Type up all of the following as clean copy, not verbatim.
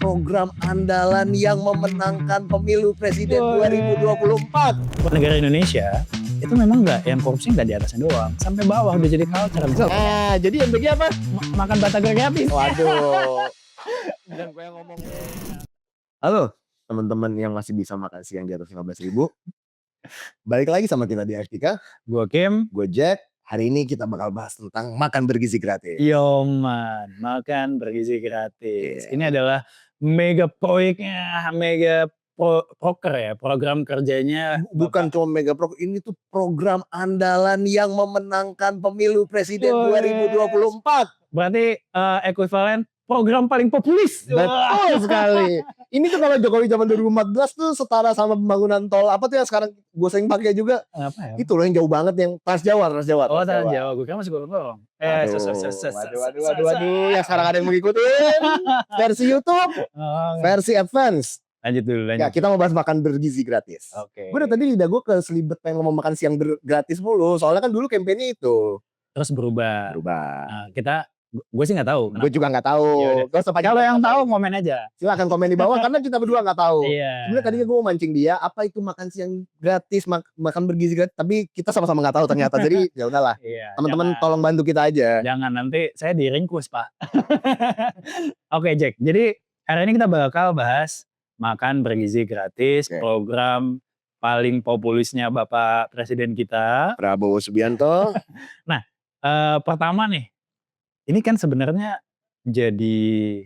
program andalan yang memenangkan pemilu presiden 2024. Negara Indonesia itu memang nggak, yang korupsi nggak di atasnya doang, sampai bawah udah jadi culture. Jadi MBG apa? Makan batagor gratis. Waduh. Dan gue ngomong. Halo teman-teman yang masih bisa makan siang di atas 15.000. Balik lagi sama kita di Artika. Gue Kim. Gue Jack. Hari ini kita bakal bahas tentang makan bergizi gratis. Yoman, makan bergizi gratis. Ini adalah mega proyeknya, proker ya, program kerjanya. Bukan cuma mega pro, ini tuh program andalan yang memenangkan pemilu presiden 2024. Berarti ekuivalen program paling populis. Betul sekali. Ini tuh kalau Jokowi zaman 2014 tuh setara sama pembangunan tol apa tuh yang sekarang gue sering pakai juga. Apa ya? Itu loh yang jauh banget, yang Trans Jawa. Oh, Trans Jawa. Gue kira masih gorong-gorong. Waduh. Yang sekarang ada yang mengikutin versi YouTube, versi advance. Lanjut dulu. Ya, kita mau bahas makan bergizi gratis. Oke. Gue tadi lidah gue keselibet pengen ngomong makan siang gratis mulu. Soalnya kan dulu kampanye itu. Terus berubah. Nah, gue sih nggak tahu. Gue juga nggak tahu. Kalau yang tahu komen aja. Silakan komen di bawah karena kita berdua nggak tahu. Iya. Sebenarnya tadinya gue mau mancing dia, apa itu makan siang gratis, makan bergizi gratis, tapi kita sama-sama nggak tahu ternyata. Jadi ya udahlah. Iya, teman-teman tolong bantu kita aja. Jangan nanti saya diringkus, Pak. Oke, Jack. Jadi hari ini kita bakal bahas makan bergizi gratis, program paling populisnya Bapak Presiden kita, Prabowo Subianto. Nah, pertama nih, ini kan sebenarnya jadi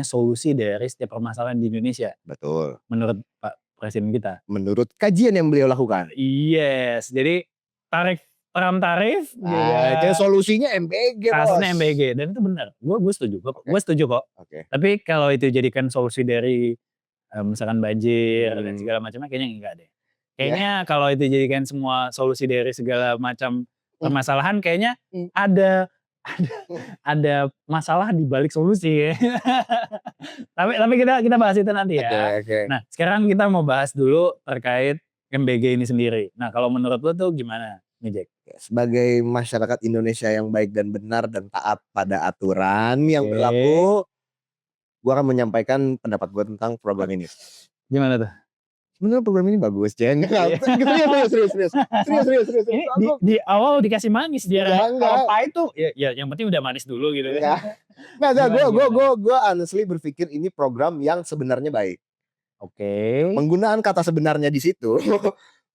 solusi dari setiap permasalahan di Indonesia. Betul. Menurut Pak Presiden kita. Menurut kajian yang beliau lakukan. Yes. Jadi tarif jadi solusinya MBG, kasusnya MBG, dan itu benar. Gue setuju. Gue setuju kok. Tapi kalau itu jadikan solusi dari misalkan banjir dan segala macamnya, kayaknya enggak deh. Kayaknya kalau itu jadikan semua solusi dari segala macam permasalahan, kayaknya ada masalah di balik solusi. tapi kita bahas itu nanti ya. Nah, sekarang kita mau bahas dulu terkait MBG ini sendiri. Nah, kalau menurut lo tuh gimana nih, Jack? Sebagai masyarakat Indonesia yang baik dan benar dan taat pada aturan yang berlaku, gue akan menyampaikan pendapat gue tentang program ini. Gimana tuh? Sebenarnya program ini bagus, Jen. Serius. Ini di awal dikasih manis dia. Kalau pahit tuh, ya yang penting udah manis dulu gitu. Gue honestly berpikir ini program yang sebenarnya baik. Penggunaan kata sebenarnya di situ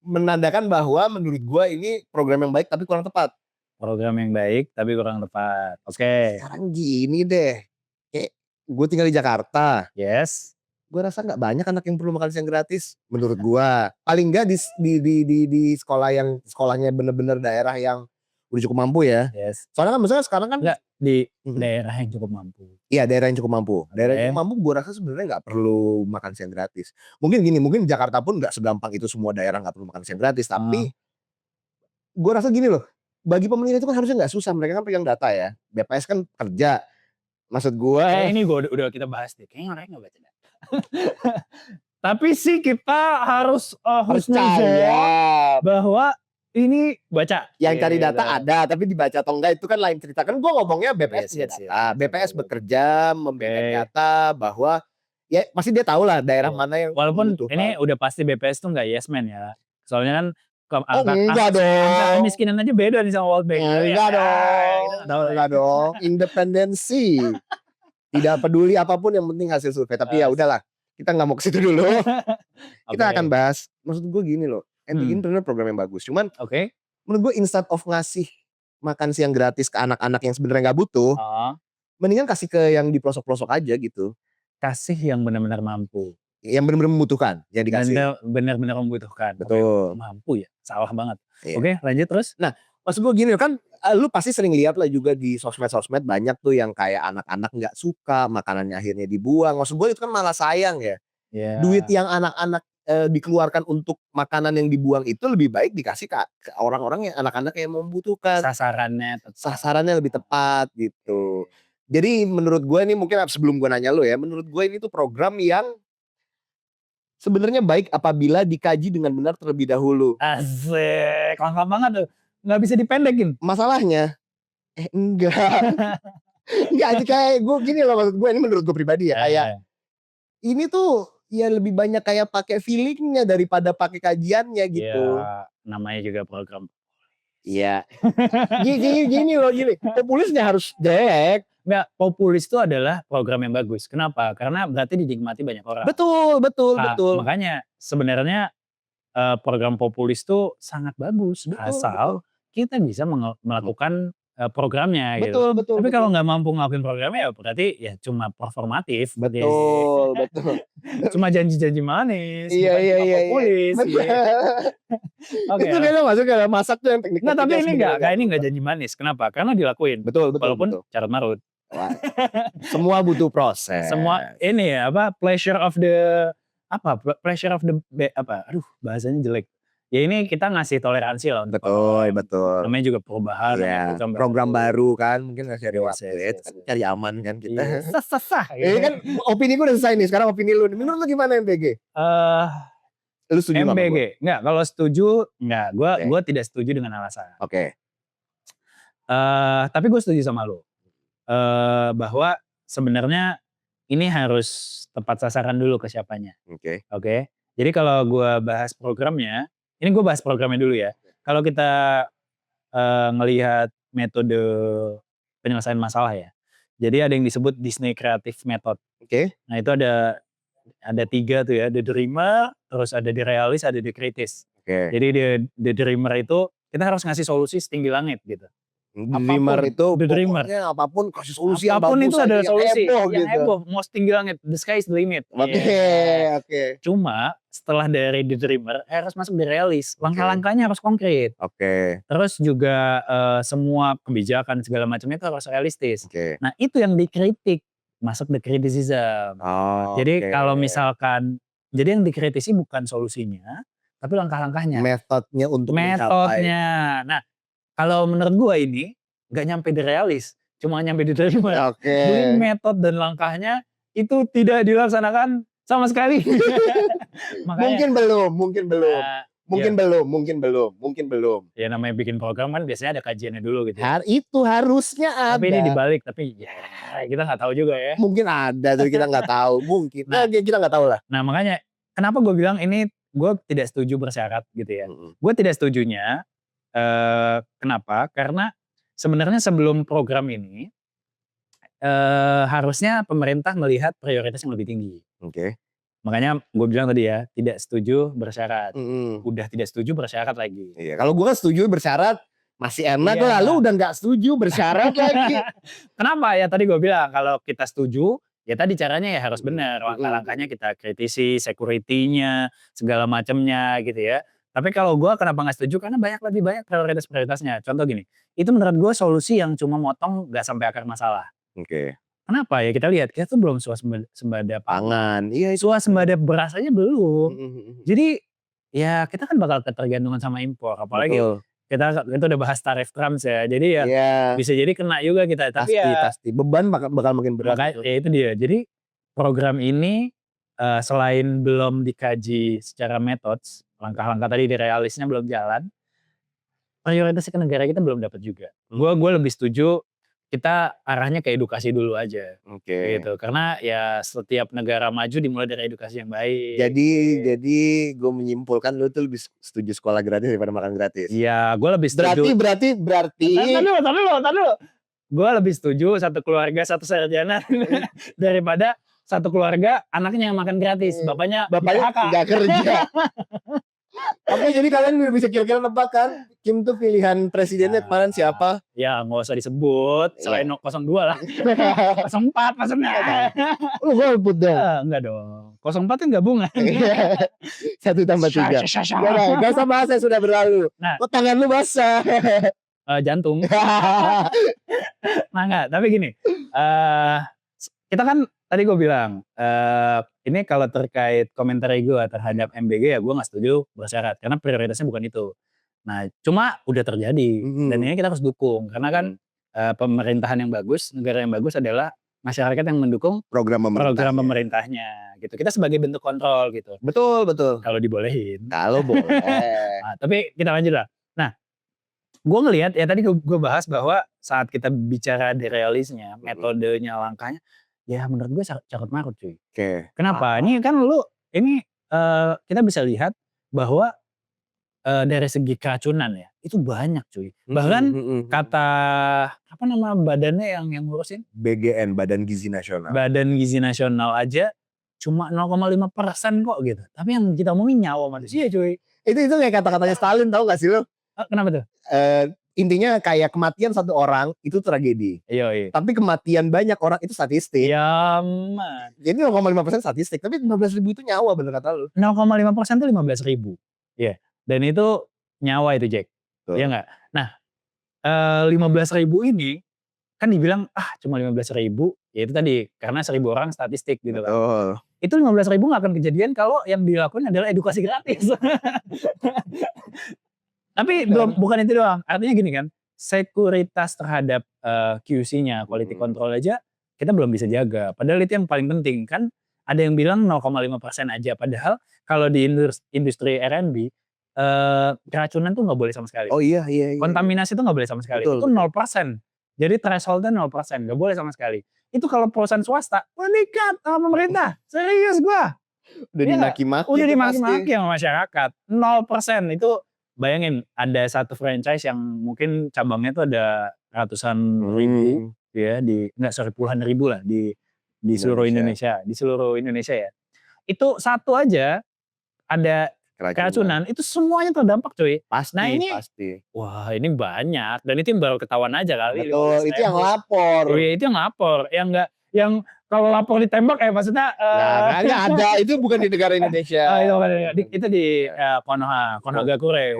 menandakan bahwa menurut gue ini program yang baik tapi kurang tepat. Program yang baik tapi kurang tepat. Sekarang gini deh, kayak gue tinggal di Jakarta. Yes. Gue rasa nggak banyak anak yang perlu makan siang gratis. Menurut gue, paling nggak di sekolahnya bener-bener daerah yang udah cukup mampu ya. Yes. Soalnya kan misalnya sekarang kan nggak di daerah yang cukup mampu. Iya, daerah yang cukup mampu. Daerah yang mampu gue rasa sebenarnya nggak perlu makan siang gratis. Mungkin Jakarta pun nggak segampang itu semua daerah nggak perlu makan siang gratis. Tapi gue rasa gini loh, bagi pemerintah itu kan harusnya nggak susah. Mereka kan pegang data ya. BPS kan kerja. Maksud gue. Ini udah kita bahas deh. Kayaknya mereka nggak baca data. Tapi sih kita harus percaya bahwa ini baca. Yang cari data ada, tapi dibaca atau enggak itu kan lain cerita. Kan gue ngomongnya BPS data. BPS bekerja memberikan data bahwa ya pasti dia tahu lah daerah mana yang walaupun ini udah pasti BPS tuh nggak yes man ya. Soalnya kan enggak dong. Kemiskinan aja beda nih sama World Bank. Enggak dong. Independensi. Tidak peduli apapun, yang penting hasil survei. Tapi ya udahlah, kita nggak mau ke situ dulu. Kita akan bahas. Maksud gue gini loh, MBG ini benar program yang bagus. Cuman, menurut gue instead of ngasih makan siang gratis ke anak-anak yang sebenarnya nggak butuh, mendingan kasih ke yang di pelosok-pelosok aja gitu. Kasih yang benar-benar mampu. Yang benar-benar membutuhkan, yang dikasih. Benar-benar membutuhkan. Betul. Mampu ya, salah banget. Lanjut terus. Nah, maksud gue gini kan, lu pasti sering lihat lah juga di sosmed banyak tuh yang kayak anak-anak nggak suka makanannya akhirnya dibuang. Maksud gue itu kan malah sayang ya. Duit yang anak-anak dikeluarkan untuk makanan yang dibuang itu lebih baik dikasih ke orang-orang yang anak-anak yang membutuhkan. Sasarannya lebih tepat gitu. Jadi menurut gue ini mungkin sebelum gue nanya lo ya, menurut gue ini tuh program yang sebenarnya baik apabila dikaji dengan benar terlebih dahulu. Asik, lengkap banget tuh. Nggak bisa dipendekin. Masalahnya, enggak. Enggak, kayak gue gini loh, maksud gue ini menurut gue pribadi ya, kayak ini tuh ya lebih banyak kayak pakai feelingnya daripada pakai kajiannya gitu. Ya, namanya juga program. Iya. Gini loh, populisnya harus jelek. Enggak, populis itu adalah program yang bagus. Kenapa? Karena berarti dinikmati banyak orang. Betul. Makanya sebenarnya program populis itu sangat bagus. Asal kita bisa melakukan programnya gitu. Betul. Tapi kalau nggak mampu ngelakuin programnya ya berarti ya cuma performatif. Betul. Cuma janji-janji manis. Iya. Populis. Oke. Itu kayaknya masuk ke masak tuh yang teknik. Nggak, tapi ini nggak janji manis. Kenapa? Karena dilakuin. Betul. Walaupun carut marut. Semua butuh proses. Semua ini ya pleasure of the bahasanya jelek. Ya ini kita ngasih toleransi lah untuk betul. Namanya juga perubahan. Ya, program baru kan, mungkin ngasih waktu. Cari aman kan kita. Sah. Ini kan opini gue udah selesai nih. Sekarang opini lu. Menurut lu gimana MBG? Lu setuju MBG? Enggak, kalau setuju enggak. Gue tidak setuju dengan alasan. Oke. Tapi gue setuju sama lu. Bahwa sebenarnya ini harus tepat sasaran dulu ke siapanya. Oke. Jadi kalau gue bahas programnya, ini gue bahas programnya dulu ya. Kalau kita ngelihat metode penyelesaian masalah ya. Jadi ada yang disebut Disney Creative Method. Nah itu ada 3 tuh ya, the dreamer, terus ada the realist, ada the critic. Jadi the dreamer itu kita harus ngasih solusi setinggi langit gitu. Dreamer itu pokoknya apapun kasih solusi apapun itu ada solusi yang heboh, mau setinggi langit, the sky is the limit. Oke. Cuma setelah dari the dreamer harus masuk the realist, langkah-langkahnya harus konkret. Terus juga semua kebijakan segala macamnya itu harus realistis. Nah itu yang dikritik, masuk the criticism. Jadi kalau misalkan, jadi yang dikritisi bukan solusinya, tapi langkah-langkahnya. Metodenya untuk mencapai. Nah kalau menurut gua ini nggak nyampe di realis, cuma nyampe di dreamer. Jadi metode dan langkahnya itu tidak dilaksanakan sama sekali. Makanya, mungkin belum. Ya namanya bikin program kan biasanya ada kajiannya dulu gitu. Itu harusnya ada. Tapi ini dibalik, tapi ya kita nggak tahu juga ya. Mungkin ada, tapi kita nggak tahu. Mungkin. Kita nggak tahu lah. Nah makanya kenapa gue bilang ini gue tidak setuju bersyarat gitu ya. Gue tidak setujunya. Kenapa? Karena sebenarnya sebelum program ini harusnya pemerintah melihat prioritas yang lebih tinggi. Makanya gue bilang tadi ya, tidak setuju bersyarat. Udah tidak setuju bersyarat lagi. Iya, kalau gue kan setuju bersyarat masih enak lah. Lu udah nggak setuju bersyarat lagi. Kenapa? Ya tadi gue bilang kalau kita setuju, ya tadi caranya ya harus benar. Langkah-langkahnya kita kritisi, security-nya, segala macamnya gitu ya. Tapi kalau gue kenapa gak setuju? Karena lebih banyak prioritas-prioritasnya. Contoh gini, itu menurut gue solusi yang cuma motong gak sampai akar masalah. Kenapa ya? Kita lihat, kita tuh belum swasembada pangan. Iya, swasembada beras aja belum. Jadi ya kita kan bakal ketergantungan sama impor. Apalagi kita udah bahas tarif Trump ya. Jadi ya bisa jadi kena juga kita. Tapi pasti. Beban bakal makin berat. Ya itu dia. Jadi program ini selain belum dikaji secara metode, langkah-langkah tadi di realisnya belum jalan, prioritasnya ke negara kita belum dapat juga. Gue lebih setuju kita arahnya ke edukasi dulu aja. Gitu. Karena ya setiap negara maju dimulai dari edukasi yang baik. Jadi gue menyimpulkan lu tuh lebih setuju sekolah gratis daripada makan gratis. Iya, gue lebih setuju. Berarti. Tadi dulu. Gue lebih setuju satu keluarga satu sarjana daripada satu keluarga anaknya yang makan gratis, bapaknya nggak kerja. Oke, jadi kalian bisa kira-kira nebak kan? Kim tuh pilihan presidennya kemarin siapa? Ya nggak usah disebut, selain 02 lah. 04 maksudnya. Lu golput dong. Enggak dong. 04 kan gabungan. 1 tambah 3. Gak usah bahas, saya sudah berlalu. Kok tangan lu basah? Jantung. Nah enggak, tapi gini. Kita kan tadi gue bilang, ini kalau terkait komentar gue terhadap MBG ya gue gak setuju bersyarat. Karena prioritasnya bukan itu. Nah cuma udah terjadi. Dan ini kita harus dukung. Karena kan pemerintahan yang bagus, negara yang bagus adalah masyarakat yang mendukung program pemerintahnya. Gitu. Kita sebagai bentuk kontrol gitu. Betul. Kalau dibolehin. Kalau boleh. Nah, tapi kita lanjut lah. Nah Gue ngelihat ya tadi gue bahas bahwa saat kita bicara derealisnya, metodenya, langkahnya, ya menurut gue carut marut cuy. Kenapa? Ini kan kita bisa lihat bahwa dari segi keracunan ya, itu banyak cuy. Bahkan kata apa nama badannya yang ngurusin? BGN, Badan Gizi Nasional. Badan Gizi Nasional aja cuma 0,5% kok gitu. Tapi yang kita omongin nyawa manusia cuy. Itu kayak kata-katanya Stalin, tahu gak sih lo? Kenapa tuh? Intinya kayak kematian satu orang itu tragedi. Iya. Tapi kematian banyak orang itu statistik. Ya man. Jadi 0,5% statistik, tapi 15.000 itu nyawa, bener kata lu. 0,5% itu 15.000. Iya. Dan itu nyawa itu Jack. Iya nggak? Nah 15.000 ini kan dibilang cuma 15.000, ya itu tadi karena 1.000 orang statistik gitu kan. Itu 15.000 nggak akan kejadian kalau yang dilakukan adalah edukasi gratis. Tapi bukan itu doang. Artinya gini kan, sekuritas terhadap QC-nya, quality control aja kita belum bisa jaga. Padahal itu yang paling penting kan. Ada yang bilang 0,5% aja. Padahal kalau di industri R&B keracunan tuh nggak boleh sama sekali. Oh iya. Kontaminasi tuh nggak boleh sama sekali. Betul. Itu 0%. Jadi thresholdnya 0%, nggak boleh sama sekali. Itu kalau perusahaan swasta, meningkat sama pemerintah. Serius gua. Udah dimaki-maki. Udah dimaki-maki sama masyarakat. 0% itu bayangin ada satu franchise yang mungkin cabangnya tuh ada ratusan ribu ya puluhan ribu lah di seluruh Indonesia. Di seluruh Indonesia ya. Itu satu aja ada keracunan itu semuanya terdampak cuy. Pasti. Wah ini banyak dan itu yang baru ketahuan aja kali. Betul, itu yang lapor. Oh iya itu yang lapor, yang kalau lapor ditembak maksudnya. Nggak ada, itu bukan di negara Indonesia. Itu di Konohagakure.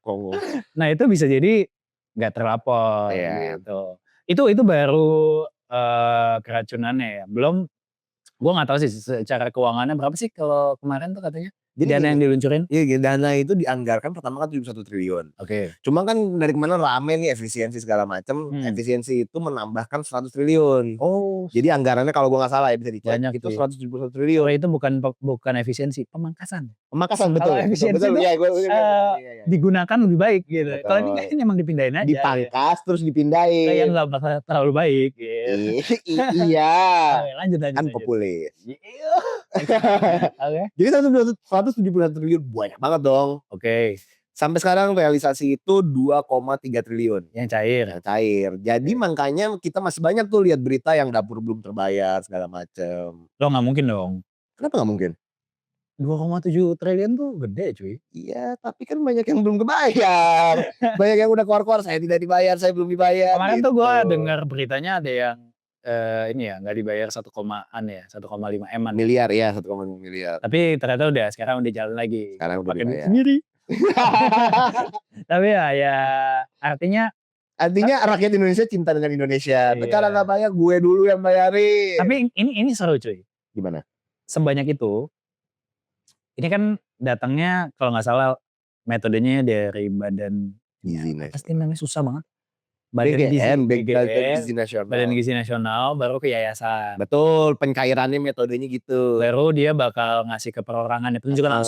Kongo. Nah itu bisa jadi nggak terlapor gitu. Itu baru keracunannya ya. Belum, gue nggak tahu sih secara keuangannya berapa sih kalau kemarin tuh katanya. Jadi dana yang diluncurin? Iya, dana itu dianggarkan pertama kan 71 triliun. Oke. Cuma kan dari kemana rame nih efisiensi segala macam. Efisiensi itu menambahkan 100 triliun. Oh. Jadi anggarannya kalau gue nggak salah ya bisa dicek. Banyak itu 171 triliun. Oh, itu bukan efisiensi, pemangkasan. Betul. Kalau efisiensi betul. Itu digunakan lebih baik gitu. Kalau ini kan emang dipindahin aja. Dipangkas terus dipindahin. Kayak nggak bakal terlalu baik. Gitu. Iya. Lanjut. Kan populis. Oke. Jadi 171 triliun banyak banget dong. Oke. Sampai sekarang realisasi itu 2,3 triliun. Yang cair. Jadi makanya kita masih banyak tuh lihat berita yang dapur belum terbayar segala macem. Lo nggak mungkin dong. Kenapa nggak mungkin? 2,7 triliun tuh gede cuy. Iya tapi kan banyak yang belum kebayar. Banyak yang udah keluar-keluar, saya tidak dibayar, saya belum dibayar. Kemarin tuh gue dengar beritanya ada yang nggak dibayar 1,5 M-an. Miliar ya, 1,5 miliar. Tapi ternyata sekarang udah jalan lagi. Sekarang udah dibayar. Sendiri. Tapi ya artinya rakyat Indonesia cinta dengan Indonesia. Negara nggak bayar, gue dulu yang bayarin. Tapi ini seru cuy. Gimana? Sebanyak itu, ini kan datangnya kalau nggak salah metodenya dari Badan Gizi Nasional. Pasti namanya susah banget. Badan Gizi Nasional baru ke yayasan. Betul, pencairannya metodenya gitu. Baru dia bakal ngasih ke perorangan, tunjukkan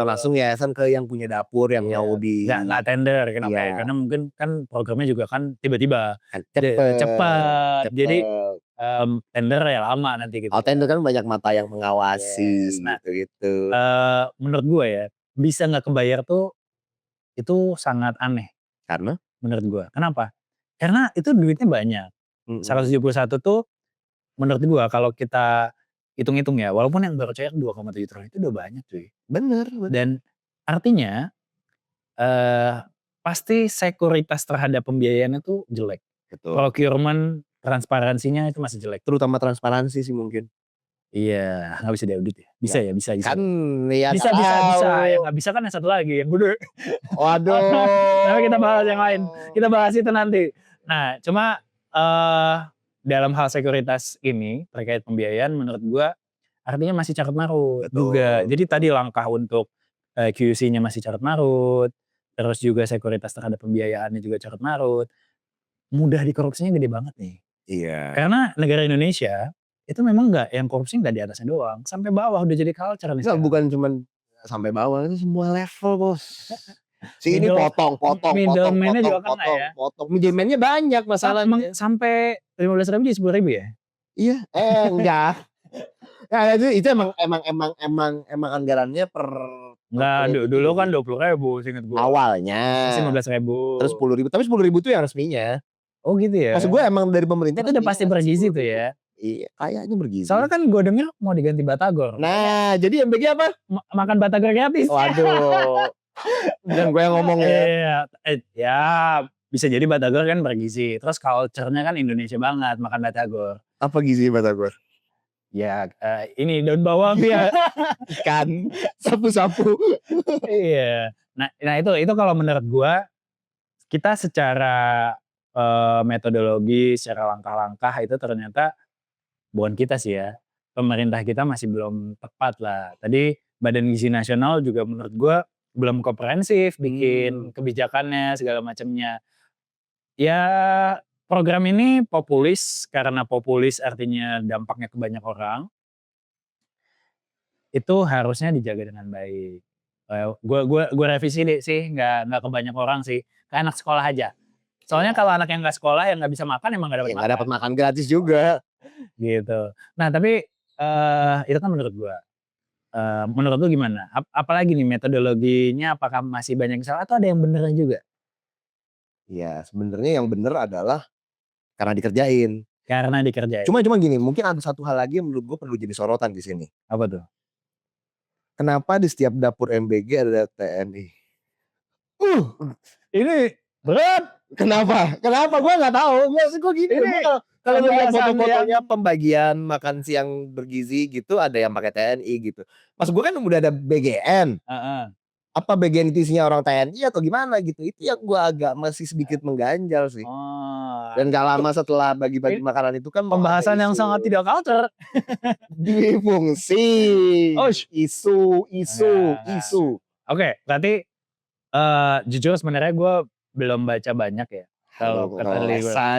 langsung yayasan ke yang punya dapur yang mau di nggak tender kenapa ya? Karena mungkin kan programnya juga kan tiba-tiba cepat. Jadi tender ya lama nanti gitu. Tender kan banyak mata yang mengawasi gitu. Menurut gue ya, bisa nggak kebayar tuh itu sangat aneh. Karena? Menurut gue. Kenapa? Karena itu duitnya banyak. 171 tuh menurut gue kalau kita hitung-hitung ya, walaupun yang baru cair 2,7 triliun itu udah banyak cuy. Bener. Dan artinya pasti sekuritas terhadap pembiayaannya tuh jelek. Betul. Procurement transparansinya itu masih jelek. Terutama transparansi sih mungkin. Iya, nggak bisa diaudit ya. Bisa ya, bisa. Kan ya bisa. Yang nggak bisa kan yang satu lagi, yang bodoh. Waduh. Tapi kita bahas yang lain. Kita bahas itu nanti. Nah, cuma dalam hal sekuritas ini terkait pembiayaan menurut gua artinya masih carut marut juga. Jadi tadi langkah untuk QC-nya masih carut marut, terus juga sekuritas terhadap pembiayaannya juga carut marut. Mudah dikorupsinya gede banget nih. Iya. Karena negara Indonesia itu memang yang korupsi nggak di atasnya doang, sampai bawah udah jadi culture nih. Bukan cuman sampai bawah, itu semua level bos. Si ini potong. Middleman-nya juga kena ya. Potong. Middleman-nya banyak masalahnya. Sampai 15.000 jadi 10.000 ya? Iya, enggak. Nah, itu emang anggarannya per Enggak, dulu kan 20.000 seinget gue. Awalnya. 15.000. Terus 10.000, tapi 10.000 itu yang resminya. Oh gitu ya? Maksud gue emang dari pemerintah. Itu udah pasti bergizi tuh ya? Iya, kayaknya bergizi. Soalnya kan gue denger mau diganti batagor. Nah, jadi MBG apa? Makan batagor gratis. Waduh. Dan gue yang ngomong ya. Ya bisa jadi batagor kan bergizi. Terus culture-nya kan Indonesia banget makan batagor. Apa gizi batagor? Ya ini daun bawang ya. Ikan, sapu-sapu. Iya. Nah itu kalau menurut gue kita secara metodologi, secara langkah-langkah itu ternyata bukan kita sih ya. Pemerintah kita masih belum tepat lah. Tadi Badan Gizi Nasional juga menurut gue belum komprehensif bikin kebijakannya segala macamnya. Ya program ini populis karena populis artinya dampaknya ke banyak orang. Itu harusnya dijaga dengan baik. Gue revisi deh sih, nggak ke banyak orang sih. Ke anak sekolah aja. Soalnya kalau anak yang nggak sekolah yang nggak bisa makan emang nggak dapat makan. Nggak dapat makan gratis juga. Gitu. Nah tapi itu kan menurut gue. Menurut lu gimana? Apalagi nih metodologinya apakah masih banyak salah atau ada yang benernya juga? Ya sebenarnya yang bener adalah karena dikerjain. Karena dikerjain. Cuma gini, mungkin ada satu hal lagi yang menurut gue perlu jadi sorotan di sini. Apa tuh? Kenapa di setiap dapur MBG ada TNI? Ini berat. Kenapa? Gue nggak tahu. Gue gini. Kalau lihat foto-fotonya pembagian makan siang bergizi gitu, ada yang pakai TNI gitu. Mas gue kan udah ada BGN. Apa BGN itu isinya orang TNI atau gimana gitu? Itu yang gue agak masih sedikit mengganjal sih. Dan gak lama setelah bagi-bagi makanan itu kan pembahasan yang sangat tidak culture. Difungsi. Isu. Oke, berarti jujur sebenarnya gue belum baca banyak ya. Kalau kata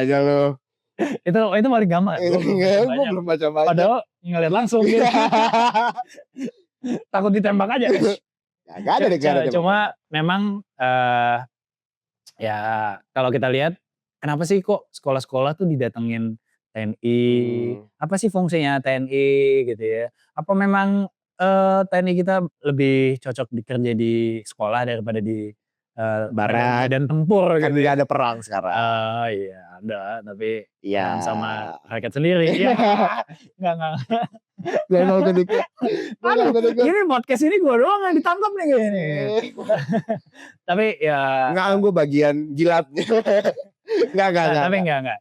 aja lo. Itu paling gampang. Gue belum baca banyak. Padahal ngeliat langsung gitu. Takut ditembak aja. Gak ada. Cuma memang ya kalau kita lihat kenapa sih kok sekolah-sekolah tuh didatengin TNI? Apa sih fungsinya TNI gitu ya? Apa memang TNI kita lebih cocok bekerja di sekolah daripada di barat dan tempur kan gitu. Tidak ada perang sekarang. Iya ada, tapi ya sama rakyat sendiri. Iya. Enggak. Ini podcast ini gue doang yang ditangkap nih kayaknya. Tapi ya. Enggak, gue bagian jilatnya. Enggak. Tapi enggak.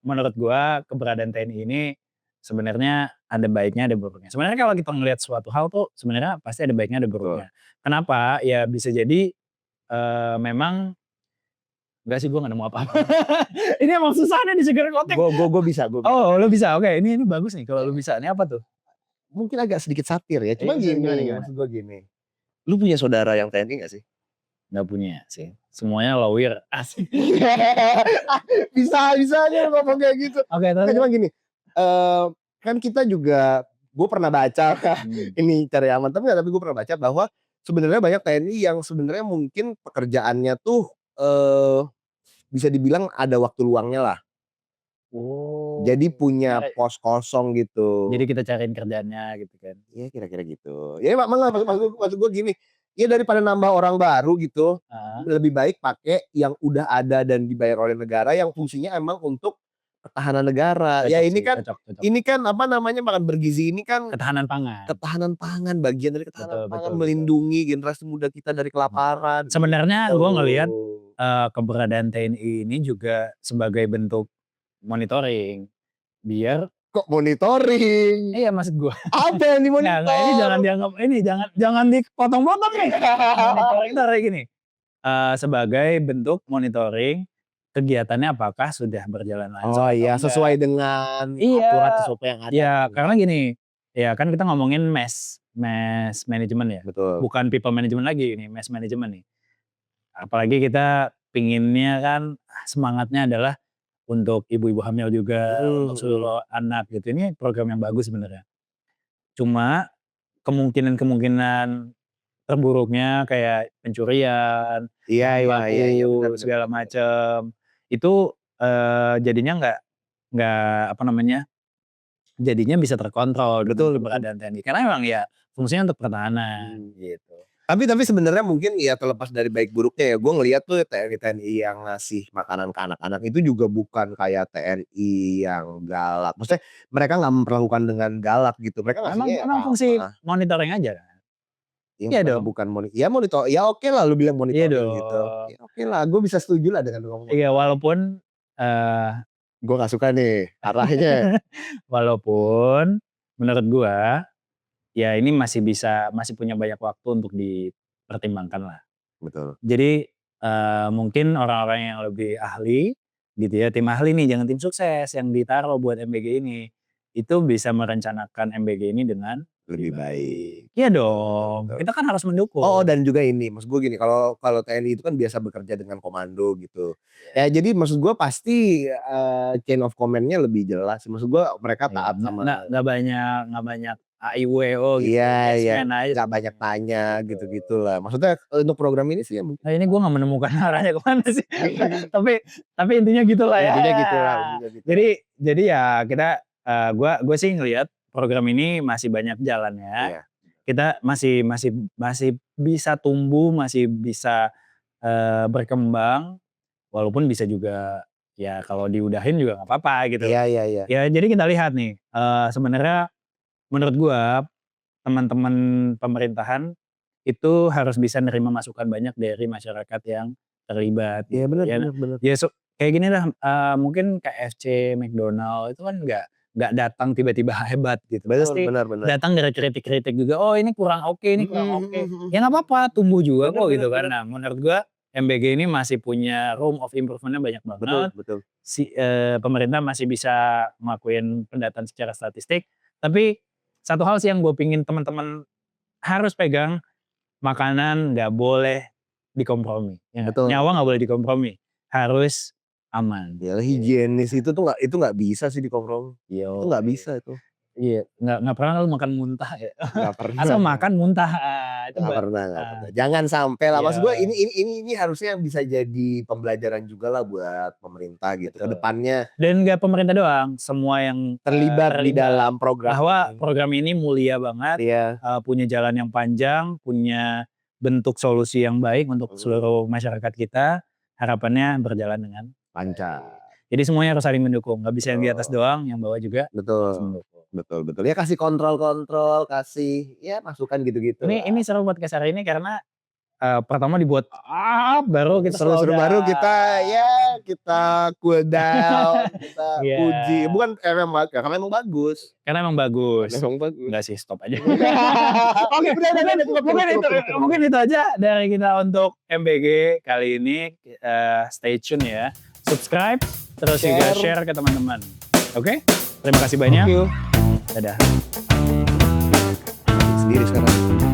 Menurut gue keberadaan TNI ini sebenarnya ada baiknya ada buruknya. Sebenarnya kalau kita ngelihat suatu hal tuh sebenarnya pasti ada baiknya ada buruknya. Kenapa? Ya bisa jadi memang enggak sih gue gak nemu apa-apa. Ini emang susah nih di Sugar Coating. Gue bisa. Oh lu bisa, oke ini bagus nih kalau lu bisa. Ini apa tuh? Mungkin agak sedikit satir ya, cuma gini. Maksud gue gini. Lu punya saudara yang TNI gak sih? Gak punya sih. Semuanya lawyer. Asik. bisa aja ngomong kayak gitu. Oke, cuma gini. Kan kita juga, gue pernah baca ini cari aman, tapi gue pernah baca bahwa sebenarnya banyak TNI yang sebenarnya mungkin pekerjaannya tuh bisa dibilang ada waktu luangnya lah. Jadi punya pos kosong gitu. Jadi kita cariin kerjaannya gitu kan. Iya kira-kira gitu. Ya maksud gue gini. Ya daripada nambah orang baru gitu. Lebih baik pakai yang udah ada dan dibayar oleh negara yang fungsinya emang untuk ketahanan negara. Cocok ya ini sih, kan cocok. Ini kan apa namanya makan bergizi ini kan ketahanan pangan, bagian dari ketahanan pangan, melindungi generasi muda kita dari kelaparan. Sebenarnya gue ngelihat keberadaan TNI ini juga sebagai bentuk monitoring biar kok monitoring? Iya maksud gue. Apa yang dimonitor? Nah, ini jangan dianggap jangan dipotong-potong nih. Monitoring itu kayak gini. Sebagai bentuk monitoring kegiatannya apakah sudah berjalan lancar. Oh iya, sesuai dengan aturan SOP yang ada. Iya, karena gini, ya kan kita ngomongin mass management ya. Betul. Bukan people management lagi ini, mass management nih. Apalagi kita pinginnya kan semangatnya adalah untuk ibu-ibu hamil juga, untuk seluruh anak gitu. Ini program yang bagus sebenarnya. Cuma kemungkinan terburuknya kayak pencurian, Iya, benar, segala macam. Itu jadinya nggak jadinya bisa terkontrol Betul, dengan keberadaan TNI. Karena emang ya fungsinya untuk pertahanan gitu. Tapi sebenarnya mungkin ya terlepas dari baik buruknya ya, gue ngeliat tuh TNI yang ngasih makanan ke anak-anak itu juga bukan kayak TNI yang galak. Maksudnya mereka nggak memperlakukan dengan galak gitu. Mereka ngasihnya ya Emang fungsi ramah. monitoring aja kan? Iya Iya masa dong. bukan monitor, ya oke lah lu bilang Iya monitoring gitu. dong. Ya oke lah, gue bisa setuju lah dengan ngomong. Iya walaupun Gue nggak suka nih arahnya. walaupun menurut gua ya ini masih punya banyak waktu untuk dipertimbangkan lah. Betul. Jadi mungkin orang-orang yang lebih ahli gitu ya, tim ahli nih jangan tim sukses yang ditaruh buat MBG ini, itu bisa merencanakan MBG ini dengan Lebih baik. Iya dong, Betul. kita kan harus mendukung. Oh dan juga ini, maksud gue gini, kalau TNI itu kan biasa bekerja dengan komando gitu. Ya jadi maksud gue pasti chain of command-nya lebih jelas. Maksud gue mereka taat sama. Nggak banyak AIWO gitu. Iya. Aja Nggak banyak tanya gitu lah. Maksudnya untuk program ini sih ya mungkin. Nah ini gue nggak menemukan arahnya kemana sih. tapi intinya gitulah ya. Intinya gitu lah. Jadi ya kita, gue sih ngelihat program ini masih banyak jalannya. Iya. Kita masih bisa tumbuh, masih bisa berkembang, walaupun bisa juga ya kalau diudahin juga nggak apa-apa gitu. Iya. Ya jadi kita lihat nih, sebenarnya menurut gue teman-teman pemerintahan itu harus bisa nerima masukan banyak dari masyarakat yang terlibat. Iya benar. Ya kayak gini lah, mungkin KFC, McDonald itu kan nggak datang tiba-tiba hebat gitu. Pasti Benar. datang dari kritik-kritik juga, oh ini kurang oke, ini kurang oke. Ya nggak apa-apa, tumbuh juga kok gitu kan. Nah menurut gua MBG ini masih punya room of improvement-nya banyak banget. Betul. Pemerintah masih bisa ngelakuin pendataan secara statistik. Tapi satu hal sih yang gue pingin teman-teman harus pegang, makanan nggak boleh dikompromi. Ya, nyawa nggak boleh dikompromi, harus aman. Ya higienis itu tuh nggak bisa sih dikompromi. Itu nggak bisa itu. Iya, nggak pernah lu makan muntah ya. Nggak pernah. Asal makan muntah. Itu nggak pernah. Jangan sampai lah. Maksud gue ini harusnya bisa jadi pembelajaran juga lah buat pemerintah gitu ke depannya. Dan nggak pemerintah doang, semua yang terlibat di dalam program. Bahwa program ini mulia banget, punya jalan yang panjang, punya bentuk solusi yang baik untuk seluruh masyarakat kita. Harapannya berjalan dengan lancar. Jadi semuanya harus saling mendukung, nggak bisa yang di atas doang, yang bawah juga. Betul. Ya kasih kontrol, kasih ya masukan gitu-gitu. Ini seru buat Kesar ini karena pertama dibuat baru kita seru baru kita cool down, kita uji. Bukan karena emang bagus. Enggak sih, stop aja. Oke, mungkin itu aja dari kita untuk MBG kali ini. Stay tune ya. Subscribe terus juga share ke teman-teman. Oke? Terima kasih banyak. Thank you. Dadah. Sendiri sekarang.